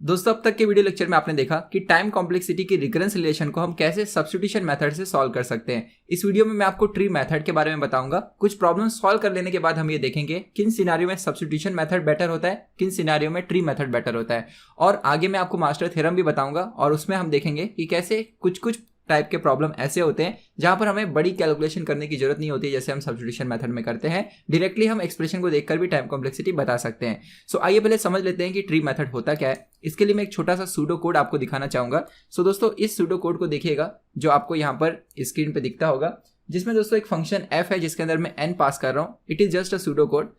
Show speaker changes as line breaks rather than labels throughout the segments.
दोस्तों अब तक के वीडियो लेक्चर में आपने देखा कि टाइम कॉम्प्लेक्सिटी की रिकरेंस रिलेशन को हम कैसे सब्स्टिट्यूशन मेथड से सॉल्व कर सकते हैं। इस वीडियो में मैं आपको ट्री मेथड के बारे में बताऊंगा। कुछ प्रॉब्लम सॉल्व कर लेने के बाद हम ये देखेंगे किन सिनेरियो में सब्स्टिट्यूशन मेथड बेटर होता है, किन सिनेरियो में ट्री मेथड बेटर होता है, और आगे मैं आपको मास्टर थ्योरम भी बताऊंगा और उसमें हम देखेंगे कि कैसे कुछ टाइप के प्रॉब्लम ऐसे होते हैं जहां पर हमें बड़ी कैलकुलेशन करने की जरूरत नहीं होती जैसे हम सब्स्टिट्यूशन मेथड में करते हैं। डायरेक्टली हम एक्सप्रेशन को देखकर भी टाइम कॉम्प्लेक्सिटी बता सकते हैं। सो आइए पहले समझ लेते हैं कि ट्री मेथड होता क्या है। इसके लिए मैं एक छोटा सा सूडो कोड आपको दिखाना चाहूंगा। सो दोस्तों इस सूडो कोड को देखिएगा जो आपको यहाँ पर स्क्रीन पे दिखता होगा, जिसमें दोस्तों एक फंक्शन f है जिसके अंदर मैं n पास कर रहा हूँ। It is just a pseudo code.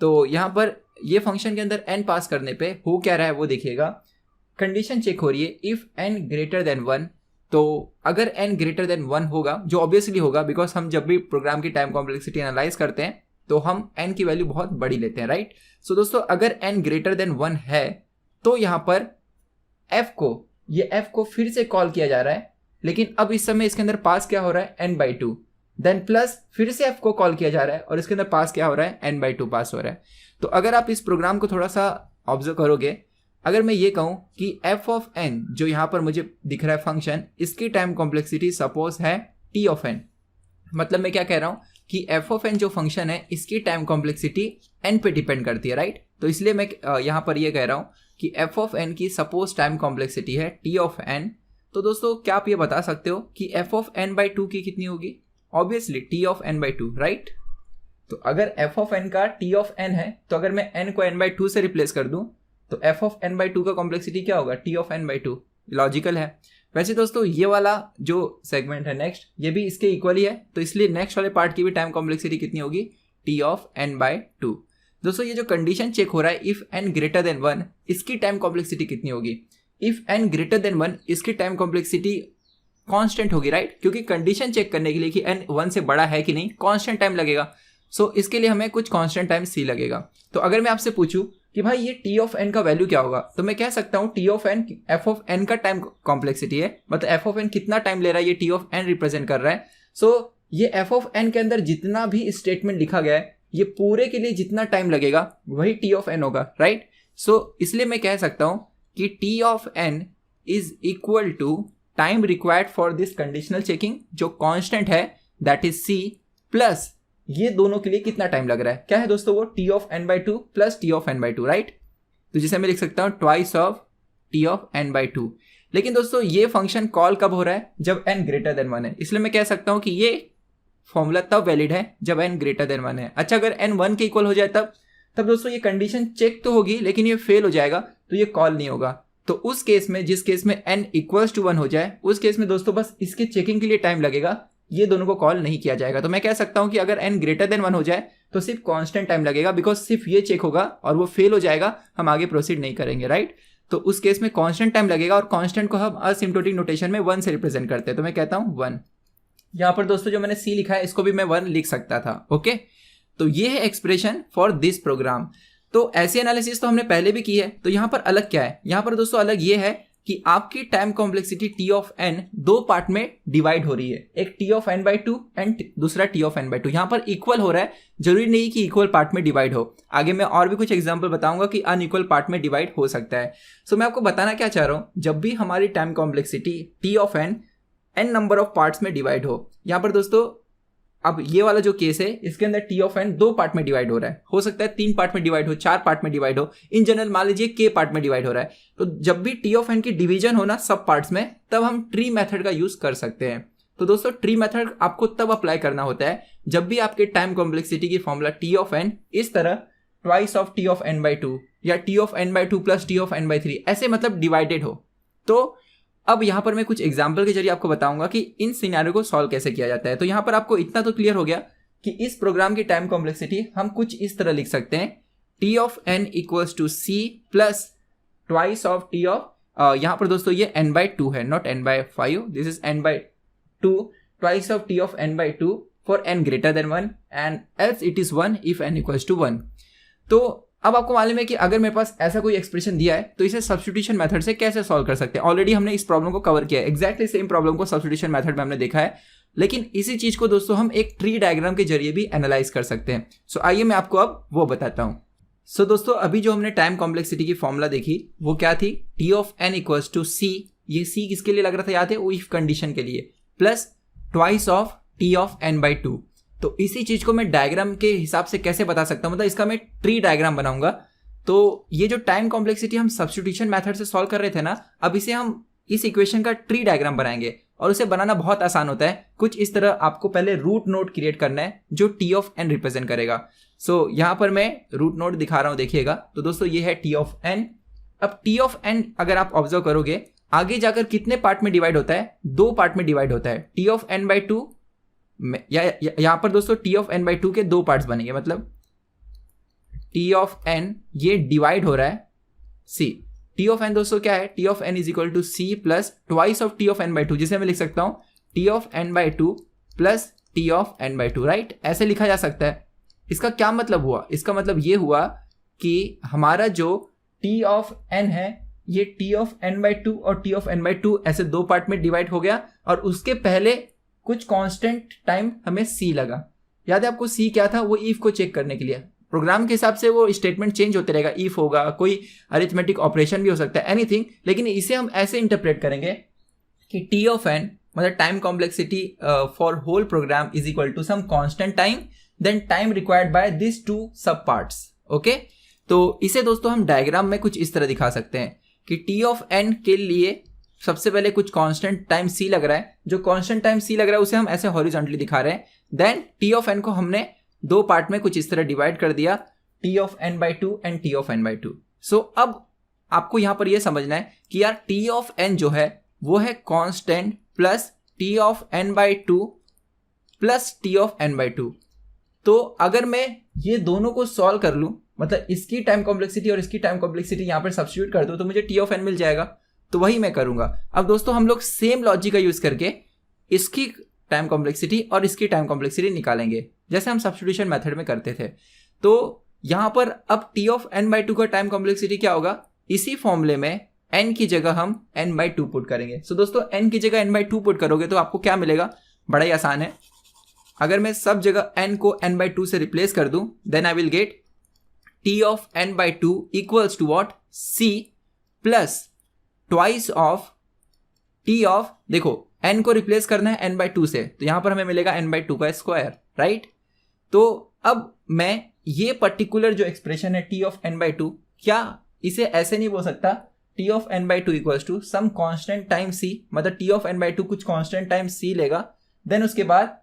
तो यहाँ पर ये फंक्शन के अंदर n पास करने पे हो क्या रहा है वो देखिएगा। कंडीशन चेक हो रही है इफ n ग्रेटर देन 1। तो अगर n ग्रेटर देन 1 होगा, जो ऑब्वियसली होगा बिकॉज हम जब भी प्रोग्राम की टाइम कॉम्प्लेक्सिटी एनालाइज करते हैं तो हम n की वैल्यू बहुत बड़ी लेते हैं, राइट। सो दोस्तों अगर n ग्रेटर देन 1 है तो यहाँ पर f को फिर से कॉल किया जा रहा है, लेकिन अब इस समय इसके अंदर पास क्या हो रहा है n/2। देन प्लस फिर से f को कॉल किया जा रहा है और इसके अंदर पास क्या हो रहा है n/2 पास हो रहा है। तो अगर आप इस प्रोग्राम को थोड़ा सा ऑब्जर्व करोगे, अगर मैं ये कहूं कि f ऑफ n जो यहां पर मुझे दिख रहा है फंक्शन, इसकी टाइम कॉम्प्लेक्सिटी सपोज है t ऑफ n। मतलब मैं क्या कह रहा हूं कि f ऑफ n जो फंक्शन है इसकी टाइम कॉम्प्लेक्सिटी n पे डिपेंड करती है, राइट। तो इसलिए मैं यहां पर ये कह रहा हूं कि f ऑफ n की सपोज टाइम कॉम्प्लेक्सिटी है t ऑफ n। तो दोस्तों क्या आप ये बता सकते हो कि f ऑफ n/2 की कितनी होगी? Obviously t of n/2, right. तो अगर f ऑफ n का t ऑफ n है तो अगर मैं n को n/2 से रिप्लेस कर दूं तो f ऑफ n/2 का कॉम्प्लेक्सिटी क्या होगा? t of n/2। लॉजिकल है। वैसे दोस्तों ये वाला जो सेगमेंट है नेक्स्ट, ये भी इसके इक्वल ही है, तो इसलिए नेक्स्ट वाले पार्ट की भी टाइम कॉम्प्लेक्सिटी कितनी होगी? t of n/2। दोस्तों ये जो कंडीशन चेक हो रहा है इफ n ग्रेटर देन 1, इसकी टाइम कॉम्प्लेक्सिटी कितनी होगी? इफ n ग्रेटर देन 1 इसकी टाइम कॉम्प्लेक्सिटी कांस्टेंट होगी, राइट, क्योंकि कंडीशन चेक करने के लिए कि n 1 से बड़ा है कि नहीं कांस्टेंट टाइम लगेगा। सो इसके लिए हमें कुछ कांस्टेंट टाइम c लगेगा। तो अगर मैं आपसे पूछूं कि भाई ये t ऑफ n का वैल्यू क्या होगा, तो मैं कह सकता हूँ t of n f of n का टाइम कॉम्प्लेक्सिटी है, मतलब f ऑफ n कितना टाइम ले रहा है ये t ऑफ n रिप्रेजेंट कर रहा है। सो ये f ऑफ n के अंदर जितना भी स्टेटमेंट लिखा गया है ये पूरे के लिए जितना टाइम लगेगा वही t ऑफ n होगा, राइट। सो इसलिए मैं कह सकता हूँ कि t of n is equal to time required for this conditional checking जो कांस्टेंट है दैट इज c, प्लस ये दोनों के लिए कितना टाइम लग रहा है, क्या है दोस्तों वो t of n/2 plus t of n/2, right. तो जिसे मैं लिख सकता हूं twice of t of n/2। लेकिन दोस्तों ये फंक्शन कॉल कब हो रहा है? जब n ग्रेटर देन 1 है। इसलिए मैं कह सकता हूं कि ये फॉर्मूला तब वैलिड है जब n ग्रेटर देन 1 है। अच्छा अगर n 1 के इक्वल हो जाए तब दोस्तों ये कंडीशन चेक तो होगी लेकिन ये फेल हो जाएगा, तो ये कॉल नहीं होगा। तो उस केस में, जिस केस में n इक्वल्स टू 1 हो जाए, उस केस में दोस्तों बस इसके चेकिंग के लिए टाइम लगेगा, ये दोनों को कॉल नहीं किया जाएगा। तो मैं कह सकता हूं कि अगर n ग्रेटर देन 1 हो जाए तो सिर्फ कांस्टेंट टाइम लगेगा, बिकॉज सिर्फ ये चेक होगा और वो फेल हो जाएगा, हम आगे प्रोसीड नहीं करेंगे, राइट। तो उस केस में कांस्टेंट टाइम लगेगा और कांस्टेंट को हम असिम्प्टोटिक नोटेशन में 1 से रिप्रेजेंट करते हैं। तो मैं कहता हूं 1। यहां पर दोस्तों जो मैंने c लिखा है इसको भी मैं 1 लिख सकता था, ओके। तो ये है एक्सप्रेशन फॉर दिस प्रोग्राम। तो ऐसी एनालिसिस तो हमने पहले भी की है। तो यहां पर अलग क्या है? यहां पर दोस्तों अलग ये है कि आपकी time complexity t of n दो पार्ट में डिवाइड हो रही है, एक t ऑफ n/2 एंड दूसरा t ऑफ n/2। यहां पर इक्वल हो रहा है, जरूरी नहीं कि इक्वल पार्ट में डिवाइड हो। आगे मैं और भी कुछ एग्जांपल बताऊंगा कि अनइक्वल पार्ट में डिवाइड हो सकता है। सो मैं आपको बताना क्या चाह रहा हूं, जब भी हमारी time complexity t of n number of parts में डिवाइड हो, यहां पर दोस्तों अब ये वाला जो केस है इसके अंदर t ऑफ n 2 पार्ट में डिवाइड हो रहा है, हो सकता है 3 पार्ट में डिवाइड हो, 4 पार्ट में डिवाइड हो, इन जनरल मान लीजिए k पार्ट में डिवाइड हो रहा है। तो जब भी t ऑफ n की डिवीजन हो ना सब पार्ट्स में, तब हम ट्री मेथड का यूज कर सकते हैं। तो दोस्तों ट्री मेथड आपको तब अप्लाई करना होता है जब भी आपके टाइम कॉम्प्लेक्सिटी की फॉर्मूला t ऑफ n इस तरह twice of t of n/2 या t of n/2 plus t of n/3 ऐसे मतलब डिवाइडेड हो। तो अब यहां पर मैं कुछ एग्जाम्पल के जरिए आपको बताऊंगा कि इन सिनेरियो को सॉल्व कैसे किया जाता है। तो यहां पर आपको इतना तो क्लियर हो गया कि इस प्रोग्राम की टाइम कॉम्प्लेक्सिटी हम कुछ इस तरह लिख सकते हैं, t of n equals to c plus twice of t of, यहां पर दोस्तों ये n/2 है, not n/5, this is n/2, twice of t of n/2 for n greater than 1 and else it is 1 if n equals to 1। तो अब आपको मालूम है कि अगर मेरे पास ऐसा कोई एक्सप्रेशन दिया है तो इसे सब्स्टिट्यूशन मेथड से कैसे सॉल्व कर सकते हैं। ऑलरेडी हमने इस प्रॉब्लम को कवर किया है, एग्जैक्टली सेम प्रॉब्लम को सब्स्टिट्यूशन मेथड में हमने देखा है, लेकिन इसी चीज को दोस्तों हम एक ट्री डायग्राम के जरिए भी एनालाइज कर सकते हैं। सो आइए मैं आपको अब वो बताता हूं। सो दोस्तों अभी जो हमने टाइम कॉम्प्लेक्सिटी की फॉर्मूला देखी वो क्या थी, T of N equals to C, ये सी किसके लिए लग रहा था याद है, वो इफ कंडीशन के लिए, plus twice of T of N by two. तो इसी चीज को मैं डायग्राम के हिसाब से कैसे बता सकता हूं, मतलब इसका मैं ट्री डायग्राम बनाऊंगा। तो ये जो टाइम कॉम्प्लेक्सिटी हम सब्स्टिट्यूशन मेथड से सॉल्व कर रहे थे ना, अब इसे हम इस इक्वेशन का ट्री डायग्राम बनाएंगे और उसे बनाना बहुत आसान होता है। कुछ इस तरह आपको पहले रूट नोड क्रिएट करना है जो टी ऑफ एन रिप्रेजेंट करेगा। सो यहां पर मैं रूट नोड दिखा रहा हूं, देखिएगा। तो दोस्तों ये है टी ऑफ एन। अब टी ऑफ एन अगर आप ऑब्जर्व करोगे आगे जाकर कितने पार्ट में डिवाइड होता है, 2 पार्ट में डिवाइड होता है। T of N by two, यहां पर दोस्तों T of N by two के 2 पार्ट्स बनेंगे, मतलब टी ऑफ एन ये डिवाइड हो रहा है सी। टी ऑफ एन दोस्तों क्या है, T of N is equal to C plus twice of T of N by two, जिसे मैं लिख सकता हूं T of N by two plus T of N by two, right. ऐसे लिखा जा सकता है। इसका क्या मतलब हुआ, इसका मतलब ये हुआ कि हमारा जो टी ऑफ एन है ये T of N by two और T of N by two ऐसे 2 पार्ट में डिवाइड हो गया, और उसके पहले कुछ कांस्टेंट टाइम हमें सी लगा। याद है आपको सी क्या था, वो इफ को चेक करने के लिए। प्रोग्राम के हिसाब से वो स्टेटमेंट चेंज होते रहेगा, इफ होगा, कोई अरिथमेटिक ऑपरेशन भी हो सकता है, एनीथिंग। लेकिन इसे हम ऐसे इंटरप्रेट करेंगे कि टी ऑफ एन मतलब time complexity for whole program is equal to some constant time then time required by this 2 sub parts. Okay, तो इसे दोस्तों हम डायग्राम में कुछ इस तरह दिखा सकते हैं कि टी ऑफ एन के लिए सबसे पहले कुछ कांस्टेंट टाइम सी लग रहा है। जो कांस्टेंट टाइम सी लग रहा है उसे हम ऐसे हॉरिजॉन्टली दिखा रहे हैं। देन टी ऑफ एन को हमने 2 पार्ट में कुछ इस तरह डिवाइड कर दिया, T of N by two and T of N by two. So अब आपको यहां पर यह समझना है कि यार टी ऑफ एन जो है वो है constant plus T of N by two plus T of N by two. तो अगर मैं ये दोनों को सॉल्व कर लूं, मतलब इसकी टाइम कॉम्प्लेक्सिटी और इसकी टाइम कॉम्प्लेक्सिटी यहां पर सब्स्टिट्यूट कर दूं, तो मुझे टी ऑफ एन मिल जाएगा। तो वही मैं करूंगा। अब दोस्तों हम लोग सेम लॉजिक का यूज करके इसकी टाइम कॉम्प्लेक्सिटी और इसकी टाइम कॉम्प्लेक्सिटी निकालेंगे, जैसे हम सब्स्टिट्यूशन मेथड में करते थे। तो यहां पर अब T of N by two का टाइम कॉम्प्लेक्सिटी क्या होगा, इसी फॉर्मूले में एन की जगह हम एन बाई टू पुट करेंगे। सो दोस्तों एन की जगह एन बाई टू पुट करोगे तो आपको क्या मिलेगा, बड़ा ही आसान है। अगर मैं सब जगह एन को एन बाई टू से रिप्लेस कर दूं, then I will get T of N by two equals to what, C plus twice of T of, देखो n को रिप्लेस करना है n बाई टू से, तो यहां पर हमें मिलेगा n बाई टू का स्क्वायर, राइट। तो अब मैं ये पर्टिकुलर जो एक्सप्रेशन है t of n by two, क्या इसे ऐसे नहीं बोल सकता t of n by two equals to some constant time c, मतलब t of n by two कुछ कांस्टेंट टाइम c लेगा, देन उसके बाद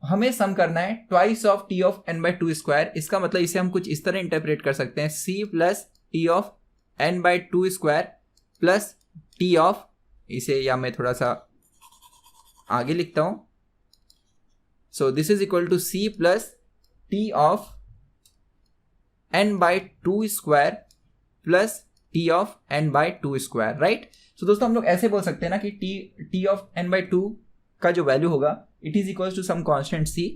हमें सम करना है twice of t of n by two square. इसका मतलब इसे हम कुछ इस तरह इंटरप्रेट कर सकते हैं, c plus T of n by two square plus T of, इसे या मैं थोड़ा सा आगे लिखता हूं, so this is equal to C plus T of N by two square plus T of N by two square, right. So दोस्तों हम लोग ऐसे बोल सकते हैं ना कि T of N by two का जो वैल्यू होगा it is equal to some constant C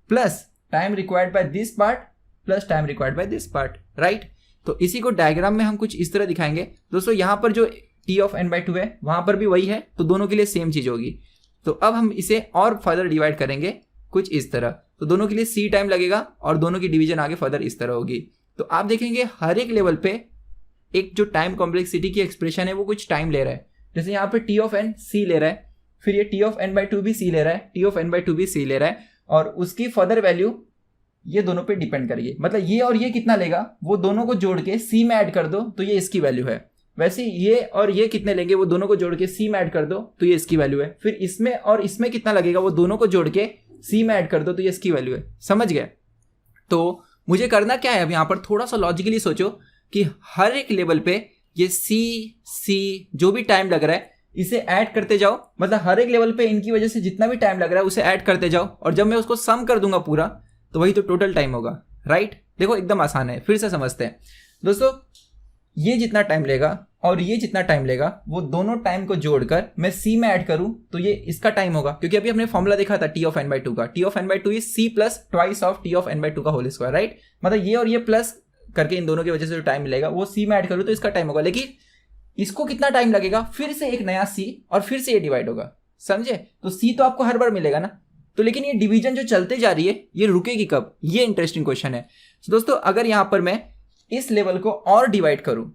plus time required by this part plus time required by this part, right. तो इसी को डायग्राम में हम कुछ इस तरह दिखाएंगे। दोस्तों यहां पर जो T of N by two है वहां पर भी वही है, तो दोनों के लिए सेम चीज होगी। तो अब हम इसे और फर्दर डिवाइड करेंगे कुछ इस तरह, तो दोनों के लिए सी टाइम लगेगा और दोनों की डिवीजन आगे फर्दर इस तरह होगी। तो आप देखेंगे हर एक लेवल पे एक जो टाइम कॉम्प्लेक्सिटी की एक्सप्रेशन है वो कुछ टाइम ले रहा है। जैसे यहाँ पे टी ऑफ एन सी ले रहा है, फिर ये T of N by two भी सी ले रहा है, T of N by two भी सी ले रहा है, और उसकी फर्दर वैल्यू ये दोनों पे डिपेंड करेगी। मतलब ये और ये कितना लेगा, वो दोनों को जोड़ के सी में ऐड कर दो तो ये इसकी वैल्यू है। वैसे ये और ये कितने लेंगे, वो दोनों को जोड़ के सी में ऐड कर दो तो ये इसकी वैल्यू है। फिर इसमें और इसमें कितना लगेगा, वो दोनों को जोड़ के सी में ऐड कर दो तो ये इसकी वैल्यू है। समझ गए। तो मुझे करना क्या है, अब यहाँ पर थोड़ा सा लॉजिकली सोचो कि हर एक लेवल पे ये सी जो भी टाइम लग रहा है इसे ऐड करते जाओ, मतलब हर एक लेवल पे इनकी वजह से जितना भी टाइम लग रहा है उसे ऐड करते जाओ, और जब मैं उसको सम कर दूंगा पूरा तो वही तो टोटल टाइम होगा, राइट। देखो एकदम आसान है, फिर से समझते हैं। दोस्तों ये जितना टाइम लेगा और ये जितना टाइम लेगा वो दोनों टाइम को जोड़कर मैं सी में ऐड करूं तो ये इसका टाइम होगा, क्योंकि अभी हमने फॉर्मूला देखा था T of N by two का, T of N by two is C plus twice of T of N by two का होल स्क्वायर, राइट। मतलब ये और ये प्लस करके इन दोनों की वजह से जो टाइम मिलेगा वो सी में ऐड करूं तो इसका टाइम होगा। लेकिन इसको कितना टाइम लगेगा, फिर से एक नया सी और फिर से ये डिवाइड होगा, समझे। तो सी तो आपको हर बार मिलेगा ना, तो लेकिन ये डिवीजन जो चलते जा रही है ये रुकेगी कब, ये इंटरेस्टिंग क्वेश्चन है। तो दोस्तों अगर यहाँ पर मैं इस लेवल को और डिवाइड करूं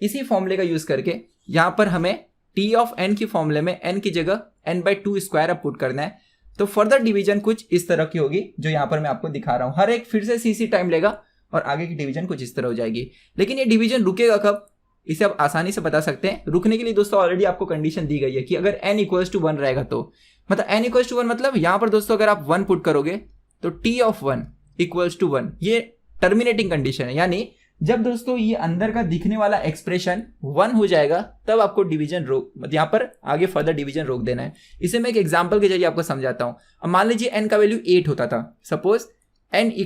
इसी फॉर्मूले का यूज करके, यहाँ पर हमें टी ऑफ एन की फॉर्मूले में एन की जगह n/2 अब पुट करना है, तो फर्दर डिवीजन कुछ इस तरह की होगी जो यहाँ पर मैं आपको दिखा रहा हूँ। हर एक फिर से सी टाइम लेगा और आगे की डिवीजन कुछ इस तरह हो जाएगी। लेकिन ये डिवीजन रुकेगा कब, इसे आप आसानी से बता सकते हैं। रुकने के लिए दोस्तों ऑलरेडी आपको कंडीशन दी गई है कि अगर n = 1 रहेगा तो, मतलब n = 1 मतलब यहाँ पर दोस्तों अगर आप 1 पुट करोगे तो t ऑफ 1 = 1, ये टर्मिनेटिंग कंडीशन है। यानी जब दोस्तों ये अंदर का दिखने वाला एक्सप्रेशन 1 हो जाएगा तब आपको डिवीजन रोक, यहाँ पर आगे फर्दर डिवीजन रोक देना है। इसे मैं एक एग्जांपल के जरिए आपको समझाता हूँ। अब मान लीजिए n का वैल्यू 8 होता था, सपोज n =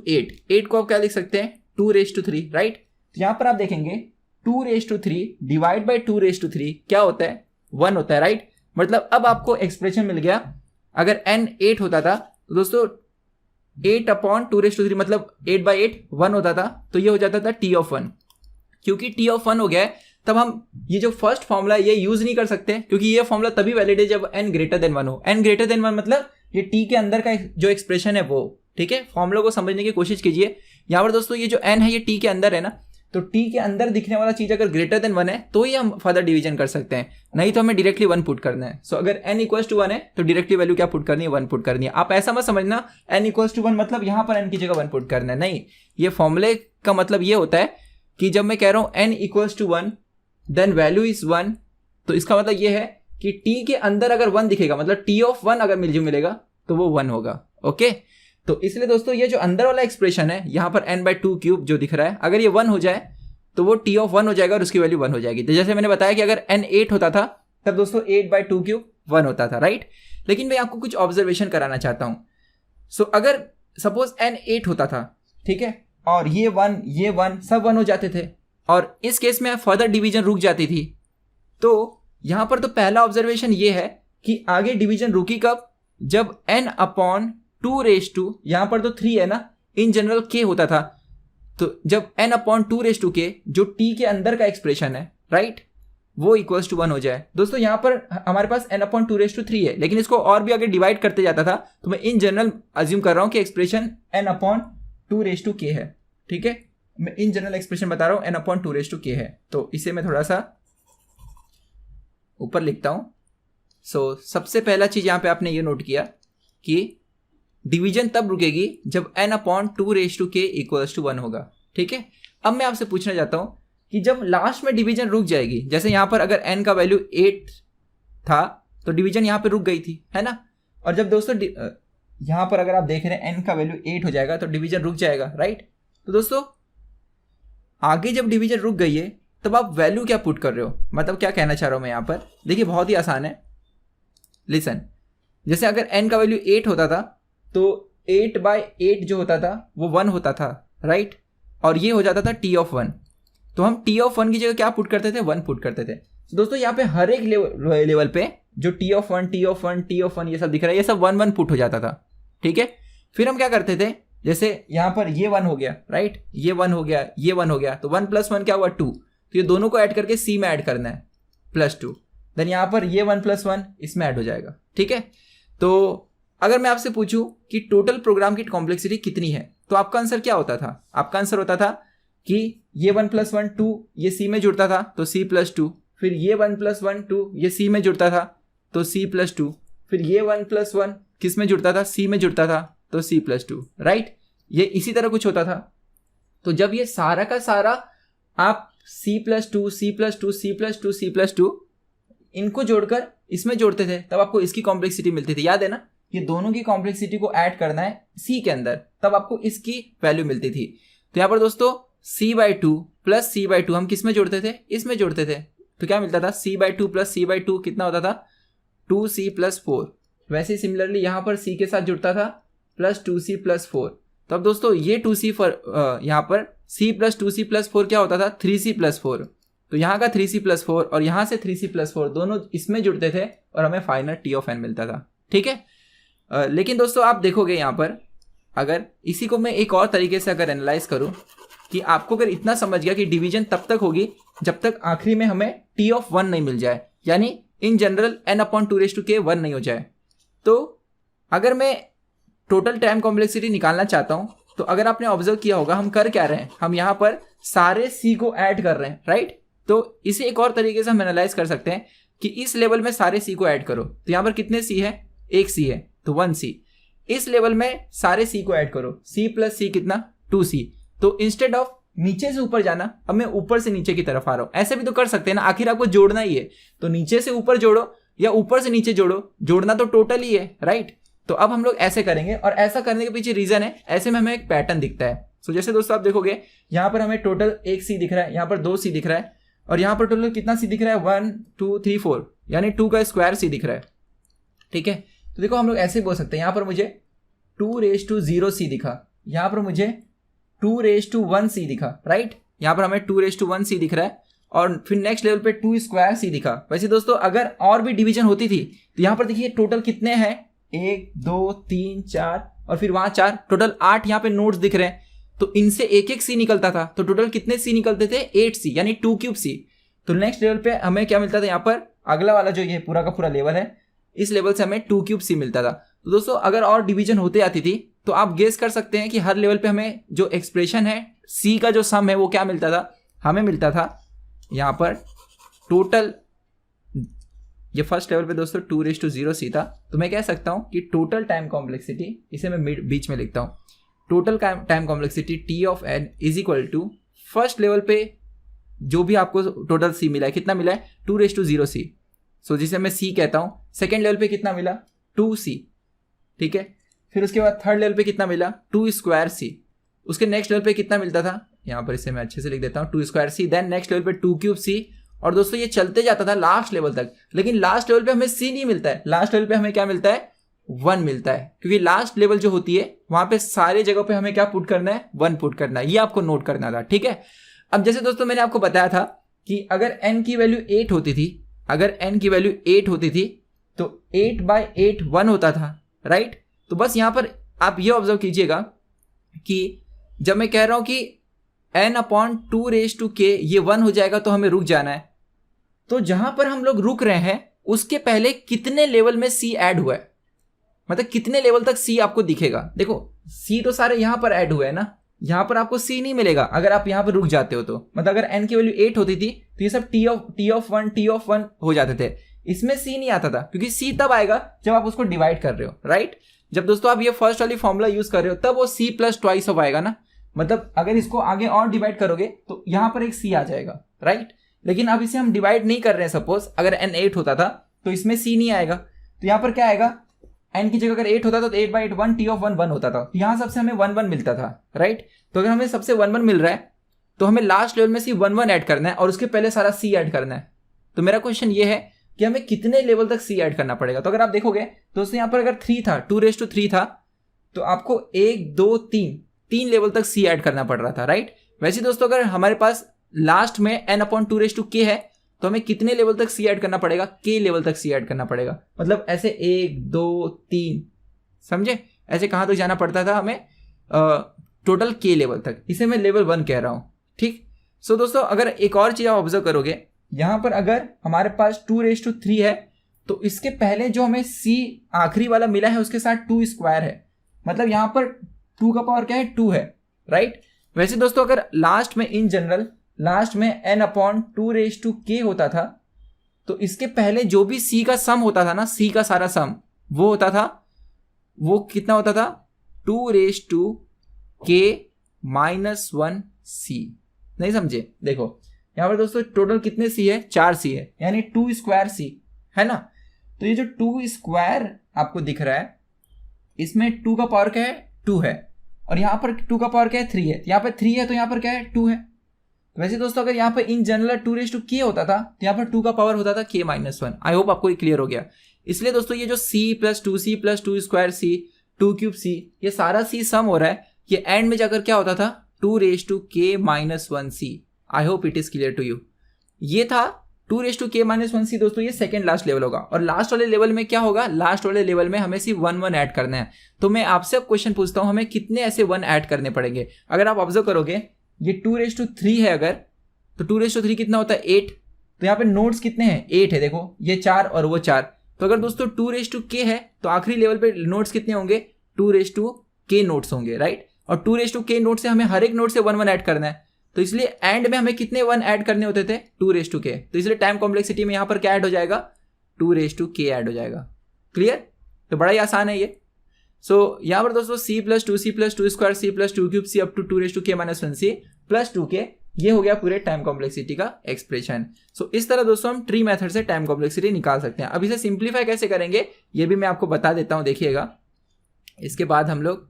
8। 8 को आप क्या लिख सकते हैं, 2⁻3, राइट। तो यहाँ पर आप देखेंगे 2⁻3 डिवाइड बाई 2⁻3 क्या होता है, 1 होता है, राइट। मतलब अब आपको एक्सप्रेशन मिल गया। अगर n 8 होता था तो दोस्तों 8/2⁻3 मतलब 8/8 1 होता था, तो ये हो जाता था t ऑफ 1। क्योंकि t ऑफ 1 हो गया है तब हम ये जो फर्स्ट फॉर्मूला ये यूज नहीं कर सकते, क्योंकि ये फॉर्मूला तभी वैलिड है जब n > 1 हो। n > 1 मतलब ये t के अंदर का जो एक्सप्रेशन है वो, ठीक है। फॉर्मूला को समझने की कोशिश कीजिए। यहाँ पर दोस्तों ये जो n है ये t के अंदर है ना, तो t के अंदर दिखने वाला चीज अगर > 1 है तो ही हम फर्दर डिवीजन कर सकते हैं, नहीं तो हमें डायरेक्टली 1 पुट करना है। सो अगर n = 1 है तो डायरेक्टली वैल्यू क्या पुट करनी है, 1 पुट करनी है। आप ऐसा मत समझना n = 1 मतलब यहाँ पर n की जगह 1 पुट करना है, नहीं। ये फॉर्मूले का मतलब ये होता है कि जब मैं कह रहा हूँ n = 1 देन वैल्यू इज 1, तो इसका मतलब ये है कि t के अंदर अगर 1 दिखेगा मतलब t ऑफ 1 अगर मिलेगा तो वो 1 होगा, ओके। तो इसलिए दोस्तों ये जो अंदर वाला एक्सप्रेशन है यहाँ पर n/2³ जो दिख रहा है, अगर ये 1 हो जाए तो वो t ऑफ 1 हो जाएगा और उसकी वैल्यू 1 हो जाएगी। तो जैसे मैंने बताया कि अगर n 8 होता था तब दोस्तों 8/2³ 1 होता था, राइट। लेकिन मैं आपको कुछ ऑब्जर्वेशन कराना चाहता हूं। सो अगर सपोज n 8 होता था, ठीक है, और ये 1 सब 1 हो जाते थे और इस केस में फर्दर डिवीजन रुक जाती थी, तो यहां पर तो पहला ऑब्जर्वेशन ये है कि आगे डिवीजन रुकी कब, जब n/2, यहां पर तो 3 है ना, इन जनरल k होता था, तो जब n/2 जो t के अंदर का एक्सप्रेशन है, राइट, वो = 1 हो जाए। दोस्तों यहाँ पर हमारे पास n/2 है, लेकिन इसको और भी आगे डिवाइड करते जाता था, तो मैं इन जनरल अज्यूम कर रहा हूँ कि एक्सप्रेशन n/2 है, ठीक है। मैं इन जनरल एक्सप्रेशन बता रहा हूँ n/2 है, तो इसे मैं थोड़ा सा ऊपर लिखता हूँ। सो सबसे पहला चीज यहाँ पे आपने ये नोट किया कि डिवीजन तब रुकेगी जब n/2 = 1 होगा, ठीक है। अब मैं आपसे पूछना चाहता हूं कि जब लास्ट में डिवीजन रुक जाएगी, जैसे यहां पर अगर n का वैल्यू 8 था तो डिवीजन यहां पे रुक गई थी, है ना। और जब दोस्तों यहां पर अगर आप देख रहे हैं n का वैल्यू 8 हो जाएगा तो डिवीजन रुक जाएगा, राइट। तो दोस्तों आगे जब डिवीजन रुक गई है तब आप वैल्यू क्या पुट कर रहे हो, मतलब क्या कहना चाह रहा हूं मैं यहाँ पर, देखिए बहुत ही आसान है, लिसन। जैसे अगर n का वैल्यू 8 होता था तो 8/8 जो होता था वो 1 होता था, राइट, और ये हो जाता था t ऑफ 1। तो हम t ऑफ 1 की जगह क्या पुट करते थे, 1 पुट करते थे। तो दोस्तों यहाँ पे हर एक लेवल पे जो t ऑफ 1 ये सब दिख रहा है, ये सब 1 पुट हो जाता था, ठीक है। फिर हम क्या करते थे, जैसे यहाँ पर ये 1 हो गया, राइट, ये 1 हो गया, ये 1 हो गया, तो 1 + 1 क्या हुआ, 2। तो ये दोनों को ऐड करके c में ऐड करना है +2, देन यहाँ पर ये 1 + 1 इसमें ऐड हो जाएगा, ठीक है। तो अगर मैं आपसे पूछूं कि टोटल प्रोग्राम की कॉम्प्लेक्सिटी कितनी है, तो आपका आंसर क्या होता था, आपका आंसर होता था कि ये 1 + 1 2, ये c में जुड़ता था तो c + 2, फिर ये 1 + 1 2, ये c में जुड़ता था तो c + 2, फिर ये 1 + 1 किस में जुड़ता था, c में जुड़ता था तो c + 2, राइट। ये इसी तरह कुछ होता था। तो जब ये सारा का सारा आप c + 2 c + 2 c + 2 c + 2 इनको जोड़कर इसमें जोड़ते थे, तब आपको इसकी कॉम्प्लेक्सिटी मिलती थी। याद है ना, ये दोनों की कॉम्प्लेक्सिटी को ऐड करना है c के अंदर, तब आपको इसकी वैल्यू मिलती थी। तो यहाँ पर दोस्तों c/2 + c/2 हम किस में जोड़ते थे, इसमें जोड़ते थे, तो क्या मिलता था, c/2 + c/2 कितना होता था, 2c + 4। वैसे ही सिमिलरली यहाँ पर c के साथ जुड़ता था +2c + 4। तो अब दोस्तों ये 2c यहाँ पर c + 2c + 4 क्या होता था, 3c + 4। तो यहाँ का 3c + 4 और यहाँ से 3c + 4 दोनों इसमें जुड़ते थे और हमें फाइनल t ऑफ n मिलता था, ठीक है। लेकिन दोस्तों आप देखोगे यहाँ पर, अगर इसी को मैं एक और तरीके से अगर एनालाइज करूँ कि आपको अगर इतना समझ गया कि डिवीजन तब तक होगी जब तक आखिरी में हमें t ऑफ 1 नहीं मिल जाए, यानी इन जनरल n/2 1 नहीं हो जाए। तो अगर मैं टोटल टाइम कॉम्प्लेक्सिटी निकालना चाहता हूं तो अगर आपने ऑब्जर्व किया होगा हम कर क्या रहे हैं, हम यहाँ पर सारे सी को ऐड कर रहे हैं, राइट। तो इसे एक और तरीके से हम एनालाइज कर सकते हैं कि इस लेवल में सारे सी को ऐड करो, तो यहाँ पर कितने सी है, एक सी है तो 1 सी। इस लेवल में सारे सी को ऐड करो, सी प्लस सी कितना, 2 सी। तो इंस्टेड ऑफ नीचे से ऊपर जाना अब मैं ऊपर से नीचे की तरफ आ रहा हूं। ऐसे भी तो कर सकते हैं ना, आखिर आपको जोड़ना ही है तो नीचे से ऊपर जोड़ो या ऊपर से नीचे जोड़ो, जोड़ना तो टोटल ही है, राइट। तो अब हम लोग ऐसे करेंगे और ऐसा करने के पीछे रीजन है, ऐसे में हमें एक पैटर्न दिखता है। सो जैसे दोस्तों आप देखोगे यहाँ पर हमें टोटल 1 सी दिख रहा है, यहाँ पर 2 सी दिख रहा है और यहाँ पर टोटल कितना सी दिख रहा है, 1 2 3 4, यानी 2 का स्क्वायर सी दिख रहा है, ठीक है। तो देखो हम लोग ऐसे बोल सकते हैं, यहाँ पर मुझे 2⁻0 सी दिखा, यहाँ पर मुझे 2⁻1 सी दिखा, राइट। यहाँ पर हमें 2⁻1 सी दिख रहा है और फिर नेक्स्ट लेवल पे 2 स्क्वायर सी दिखा। वैसे दोस्तों अगर और भी डिवीजन होती थी तो यहाँ पर देखिए टोटल कितने हैं, 1 2 3 4 और फिर वहां 4, टोटल 8 यहाँ पे नोट्स दिख रहे हैं। तो इनसे एक एक सी निकलता था तो टोटल कितने सी निकलते थे, 8 सी, यानी 2 क्यूब सी। तो नेक्स्ट लेवल पे हमें क्या मिलता था, यहाँ पर अगला वाला जो ये पूरा का पूरा लेवल है इस लेवल से हमें 2 क्यूब सी मिलता था। तो दोस्तों अगर और डिवीजन होते आती थी तो आप गेस कर सकते हैं कि हर लेवल पे हमें जो एक्सप्रेशन है सी का जो सम है वो क्या मिलता था, हमें मिलता था यहाँ पर टोटल, ये फर्स्ट लेवल पे दोस्तों 2⁻0 सी था। तो मैं कह सकता हूँ कि टोटल टाइम कॉम्प्लेक्सिटी, इसे मैं बीच में लिखता हूँ, total time complexity T of N is equal to first level पे जो भी आपको टोटल सी मिला है, कितना मिला है, 2⁻0 सी। सो जिसे मैं सी कहता हूँ। सेकेंड लेवल पे कितना मिला, 2 सी, ठीक है। फिर उसके बाद थर्ड लेवल पे कितना मिला, 2 स्क्वायर सी। उसके नेक्स्ट लेवल पे कितना मिलता था, यहाँ पर इसे मैं अच्छे से लिख देता हूँ, 2 स्क्वायर सी। देन नेक्स्ट लेवल पे 2 क्यूब सी। और दोस्तों ये चलते जाता था लास्ट लेवल तक, लेकिन लास्ट लेवल पे हमें सी नहीं मिलता है, लास्ट लेवल पे हमें क्या मिलता है, 1 मिलता है। क्योंकि लास्ट लेवल जो होती है वहां पे सारे जगह पे हमें क्या पुट करना है, 1 पुट करना है। ये आपको नोट करना था, ठीक है। अब जैसे दोस्तों मैंने आपको बताया था कि अगर n की वैल्यू 8 होती थी, अगर n की वैल्यू 8 होती थी तो 8/8 1 होता था, राइट। तो बस यहाँ पर आप ये ऑब्जर्व कीजिएगा कि जब मैं कह रहा हूं कि n/2 ये 1 हो जाएगा तो हमें रुक जाना है, तो जहां पर हम लोग रुक रहे हैं उसके पहले कितने लेवल में सी ऐड हुआ है, मतलब कितने लेवल तक सी आपको दिखेगा। देखो सी तो सारे यहां पर ऐड हुए हैं ना, यहां पर आपको सी नहीं मिलेगा अगर आप यहां पर रुक जाते हो तो। मतलब अगर n की वैल्यू 8 होती थी तो ये सब t ऑफ 1 हो जाते थे, इसमें सी नहीं आता था, क्योंकि सी तब आएगा जब आप उसको डिवाइड कर रहे हो, राइट। जब दोस्तों आप ये फर्स्ट वाली फॉर्मूला यूज कर रहे हो तब वो सी प्लस ट्वाइस ऑफ आएगा ना, मतलब अगर इसको आगे और डिवाइड करोगे तो यहां पर एक सी आ जाएगा, राइट। लेकिन अब इसे हम डिवाइड नहीं कर रहे हैं, सपोज अगर n 8 होता था तो इसमें सी नहीं आएगा, तो यहां पर क्या आएगा, n की जगह अगर 8 होता था तो 8/8 1 t ऑफ 1 होता था, तो यहां सबसे हमें 1 मिलता था, राइट। तो अगर हमें सबसे 1 मिल रहा है तो हमें लास्ट लेवल में सी 1 ऐड करना है और उसके पहले सारा सी ऐड करना है। तो मेरा क्वेश्चन ये है कि हमें कितने लेवल तक सी ऐड करना पड़ेगा। तो अगर आप देखोगे दोस्तों यहाँ पर अगर 3 था, 2⁻3 था, तो आपको 1 2 3 लेवल तक सी ऐड करना पड़ रहा था, राइट। वैसे दोस्तों अगर हमारे पास लास्ट में n/2 है तो हमें कितने लेवल तक सी ऐड करना पड़ेगा, k लेवल तक सी ऐड करना पड़ेगा। मतलब ऐसे 1 2 3, समझे, ऐसे कहां तक जाना पड़ता था हमें, टोटल k लेवल तक, इसे मैं लेवल 1 कह रहा हूं, ठीक। सो दोस्तों अगर एक और चीज आप ऑब्जर्व करोगे, यहां पर अगर हमारे पास 2⁻3 है तो इसके पहले जो हमें c आखिरी वाला मिला है उसके साथ 2 स्क्वायर है, मतलब यहां पर 2 का पावर क्या है, 2 है, राइट। वैसे दोस्तों अगर लास्ट में इन जनरल लास्ट में n/2 होता था तो इसके पहले जो भी c का सम होता था ना, c का सारा सम वो होता था, वो कितना होता था, 2⁻k-1 c। नहीं समझे, देखो यहां पर दोस्तों टोटल कितने c है, 4 c है, यानी 2 स्क्वायर c है ना। तो ये जो 2 स्क्वायर आपको दिख रहा है इसमें 2 का पावर क्या है, 2 है, और यहां पर 2 का पावर क्या है, 3 है। यहाँ पर 3 है तो यहाँ पर क्या है, 2 है। तो वैसे दोस्तों अगर यहाँ पर इन जनरल 2⁻k होता था तो यहाँ पर 2 का पावर होता था k-1। आई होप आपको ये क्लियर हो गया। इसलिए दोस्तों ये जो c plus 2c plus 2 square c 2 cube c ये सारा c सम हो रहा है, ये एंड में जाकर क्या होता था, 2⁻k-1 c। I hope it is clear to you. ये था 2⁻k-1 c दोस्तों, ये सेकंड लास्ट लेवल होगा। और लास्ट वाले लेवल में क्या होगा, लास्ट वाले लेवल में हमें सिर्फ 1 ऐड करना है। तो मैं आपसे अब क्वेश्चन पूछता हूं, हमें कितने ऐसे 1 ऐड करने पड़ेंगे। अगर आप ऑब्जर्व करोगे ये 2⁻3 है अगर, तो 2⁻3 कितना होता है, 8। तो यहाँ पे नोट्स कितने हैं, 8 है, देखो ये 4 और वो 4, तो अगर दोस्तों 2k है तो आखिरी लेवल पे नोट्स कितने होंगे, 2k नोट्स होंगे, राइट। और 2k नोट से हमें हर एक नोट से 1 ऐड करना है, तो इसलिए एंड में हमें कितने 1 ऐड करने होते थे, 2k। तो इसलिए टाइम कॉम्प्लेक्सिटी में यहाँ पर क्या ऐड हो जाएगा, 2k ऐड हो जाएगा। क्लियर, तो बड़ा ही आसान है ये। सो यहाँ पर दोस्तों c + 2c + 2 square c + 2 cube c up to 2k - 1c + 2k, ये हो गया पूरे टाइम कॉम्प्लेक्सिटी का एक्सप्रेशन। सो इस तरह दोस्तों हम ट्री मेथड से टाइम कॉम्प्लेक्सिटी निकाल सकते हैं। अब इसे सिंप्लीफाई कैसे करेंगे ये भी मैं आपको बता देता हूँ, देखिएगा। इसके बाद हम लोग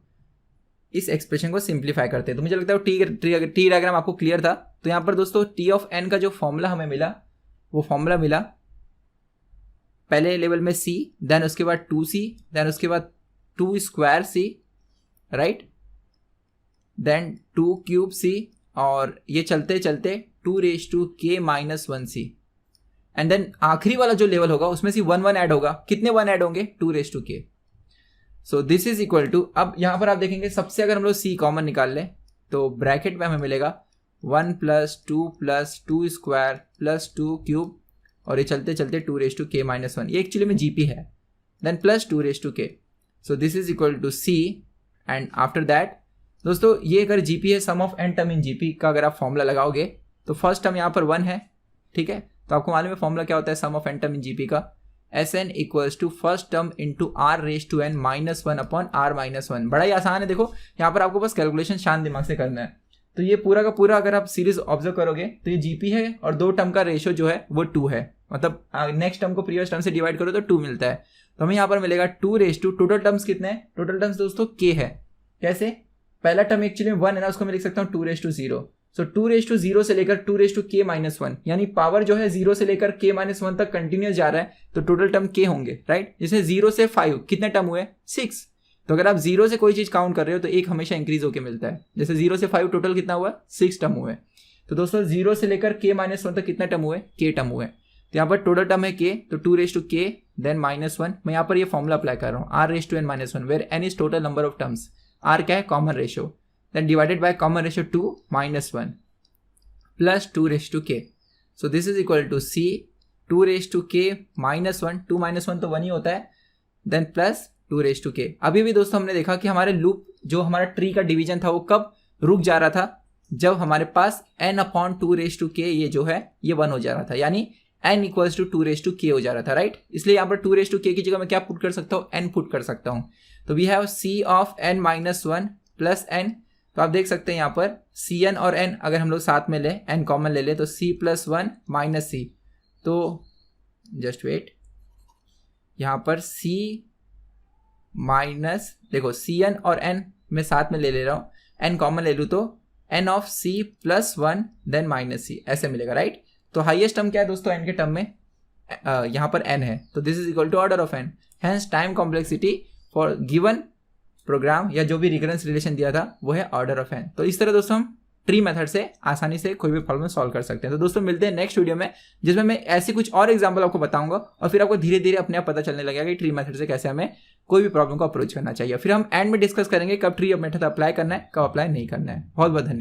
इस एक्सप्रेशन को सिंप्लीफाई करते हैं। तो मुझे लगता है टी डायग्राम आपको क्लियर था। तो यहाँ पर दोस्तों t ऑफ n का जो फॉर्मूला हमें मिला, वो फॉर्मूला मिला पहले लेवल में c, देन उसके बाद 2c, देन उसके बाद 2 square c, right, then 2 cube c, और ये चलते चलते 2k - 1c, एंड देन आखिरी वाला जो लेवल होगा उसमें से 1 ऐड होगा। कितने 1 ऐड होंगे, 2k। So this is equal to, अब यहां पर आप देखेंगे सबसे अगर हम लोग c कॉमन निकाल लें तो ब्रैकेट में हमें मिलेगा 1 + 2 + 2 स्क्वायर + 2 क्यूब, और ये चलते चलते 2k - 1, ये एक्चुअली में gp है, then + 2k। So this is equal to c, and after that दोस्तों ये अगर gp है, sum of n term in gp का अगर आप फॉर्मूला लगाओगे तो फर्स्ट टर्म यहाँ पर 1 है, ठीक है। तो आपको मालूम है फॉर्मूला क्या होता है, sum of n term in gp का, Sn equals to first term into r⁻n -1 upon r-1। बड़ा ही आसान है, देखो यहाँ पर आपको बस कैलकुलेशन शांत दिमाग से करना है। तो ये पूरा का पूरा अगर आप सीरीज ऑब्जर्व करोगे तो ये जीपी है और 2 टर्म का रेशियो जो है वो 2 है, मतलब नेक्स्ट टर्म को प्रीवियस टर्म से डिवाइड करो तो 2 मिलता है। तो हमें यहाँ पर मिलेगा 2 टोटल टर्म्स कितने हैं, टोटल टर्म्स दोस्तों k है। कैसे, पहला टर्म एक्चुअली 1 है ना, उसको मैं लिख सकता हूँ 2 सो 2 से लेकर 2k - 1, यानी पावर जो है 0 से लेकर k - 1 तक कंटिन्यूस जा रहा है, तो टोटल टर्म k होंगे, राइट। जैसे 0 से 5 कितने टर्म हुए, 6। तो अगर आप 0 से कोई चीज काउंट कर रहे हो तो एक हमेशा इंक्रीज होकर मिलता है। जैसे 0 से 5 टोटल कितना हुआ, 6 टर्म हुए। तो दोस्तों 0 से लेकर k - 1 तक कितने टर्म हुए, k टर्म हुए। तो यहाँ पर टोटल टर्म है k, तो 2k देन -1। मैं यहाँ पर ये फॉर्मूला अप्लाई कर रहा हूँ, r⁻n - 1, where n is total number of terms, r क्या है, common ratio, then divided by common ratio 2 - 1 plus 2k। So this is equal to c 2k - 1, 2 - 1 तो 1 ही होता है, देन प्लस 2k। अभी भी दोस्तों हमने देखा कि हमारे लूप जो हमारा ट्री का डिवीजन था वो कब रुक जा रहा था, जब हमारे पास n/2k ये जो है ये 1 हो जा रहा था, यानी n इक्वल्स टू 2k हो जा रहा था, राइट। इसलिए यहाँ पर 2k की जगह मैं क्या पुट कर सकता हूँ, n पुट कर सकता हूँ। तो we have c of n - 1 plus n। तो आप देख सकते हैं यहाँ पर cn और n अगर हम लोग साथ में लें, n कॉमन ले लें, तो c + 1 - c, तो जस्ट वेट, यहाँ पर c माइनस, देखो cn और n मैं साथ में ले रहा हूँ, n कॉमन ले लूँ तो n of c + 1 then -c ऐसे मिलेगा, राइट। तो हाईएस्ट टर्म क्या है दोस्तों n के टर्म में, यहाँ पर n है, तो this is equal to order of n। Hence time complexity for given program या जो भी रिकरेंस रिलेशन दिया था वो है ऑर्डर ऑफ n। तो इस तरह दोस्तों हम ट्री मेथड से आसानी से कोई भी प्रॉब्लम सॉल्व कर सकते हैं। तो दोस्तों मिलते हैं नेक्स्ट वीडियो में, जिसमें मैं ऐसे कुछ और एग्जांपल आपको बताऊंगा, और फिर आपको धीरे धीरे अपने आप पता चलने लगेगा कि ट्री मेथड से कैसे हमें कोई भी प्रॉब्लम को अप्रोच करना चाहिए। फिर हम एंड में डिस्कस करेंगे कब ट्री मेथड अप्लाई करना है, कब अप्लाई नहीं करना है। बहुत बहुत धन्यवाद।